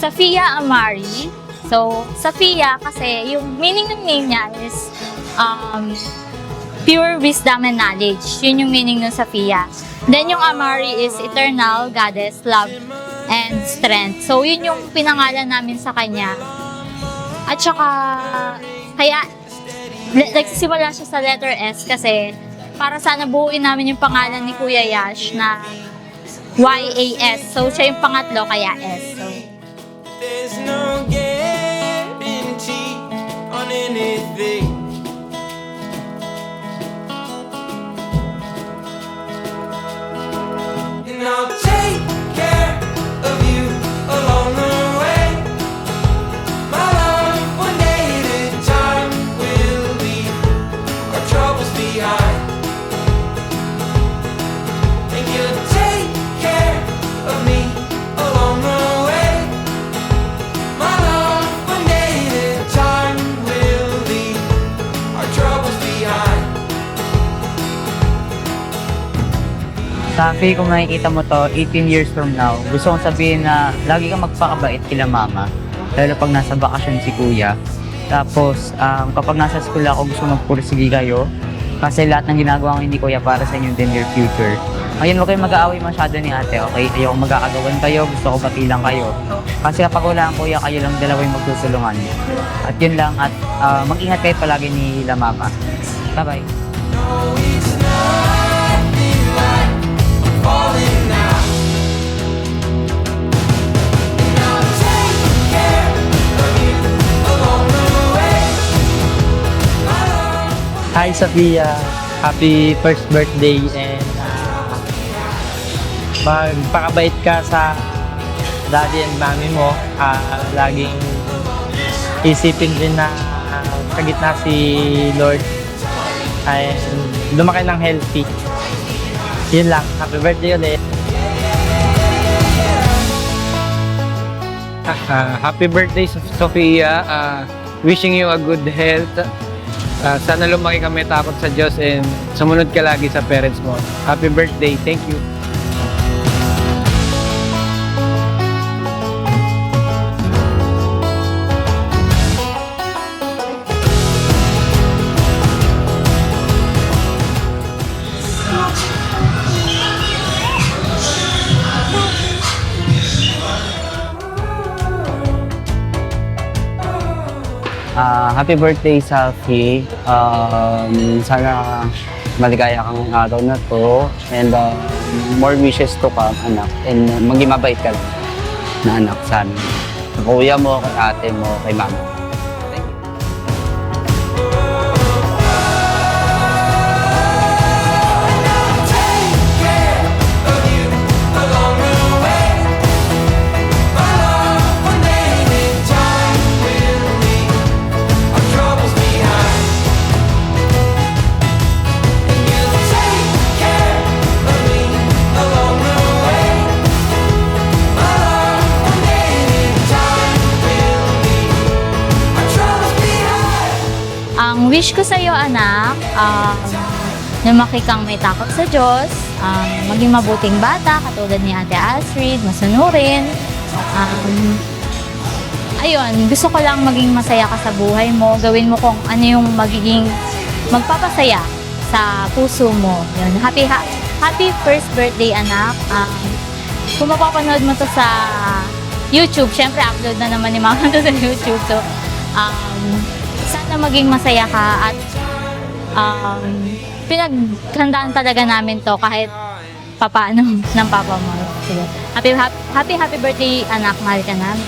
Safia Amari. So, Safia kasi yung meaning ng name niya is pure wisdom and knowledge. Yun yung meaning ng Safia. Then yung Amari is eternal, goddess, love, and strength. So, yun yung pinangalan namin sa kanya. At saka, kaya, nagsisimula siya sa letter S kasi para sana buuin namin yung pangalan ni Kuya Yash na Y-A-S. So, siya yung pangatlo, kaya S. So, there's no guarantee on anything. And I'll take care of you along the way. My love, one day at a time, will leave our troubles behind. And you'll take care of me along the way. My love, one day at a time, will leave our troubles behind. Safi, kung nakikita mo to, 18 years from now, gusto kong sabihin na lagi kang magpakabait kila mama. Lalo pag nasa bakasyon si kuya. Tapos, kapag nasa school ako, gusto magpursige kayo. Kasi lahat ng ginagawa ko ni kuya para sa inyo din your future. Ngayon, huwag kayong mag-aaway masyado ni ate, okay? Ayoko magkakagawan kayo, gusto ko batilang kayo. Kasi kapag wala ang kuya, kayo lang dalawa yung magtutulungan. At yun lang, at mag-ingat kayo palagi ni la mama. Bye-bye. No, it's nothing like I'm falling now. And I'll take care of you along the way. My love. Hi Safia, happy first birthday and magpakabait ka sa daddy and mommy mo. Laging isipin din na sa gitna si Lord ay lumaki ng healthy. Yun lang, happy birthday ulit. Happy birthday, Sofia. Wishing you a good health. Sana lumaki kami takot sa Diyos and sumunod ka lagi sa parents mo. Happy birthday. Thank you. Happy birthday, Safi. Sana maligaya kang araw na to. And more wishes to come, anak. And maging mabait ka lang na anak sa amin. Sa kuya mo, kay ate mo, kay mama. Thank you. Take care of you along the way. My love, one day in time, will leave our troubles behind. And you'll take care of me along the way. My love, one day in time, will leave our troubles behind. ang wish ko sa iyo, anak, lumaki kang may takot sa Diyos, maging mabuting bata, katulad ni Ate Astrid, masunurin. Ayun, gusto ko lang maging masaya ka sa buhay mo. Gawin mo kung ano yung magiging magpapasaya sa puso mo. Yun. Happy first birthday, anak. Kung mapapanood mo to sa YouTube, syempre upload na naman ni Mama to sa YouTube. So, sana maging masaya ka at pinaghandaan talaga namin to kahit papaano ng papa mo. Sige. Happy birthday, anak. Mahal ka namin.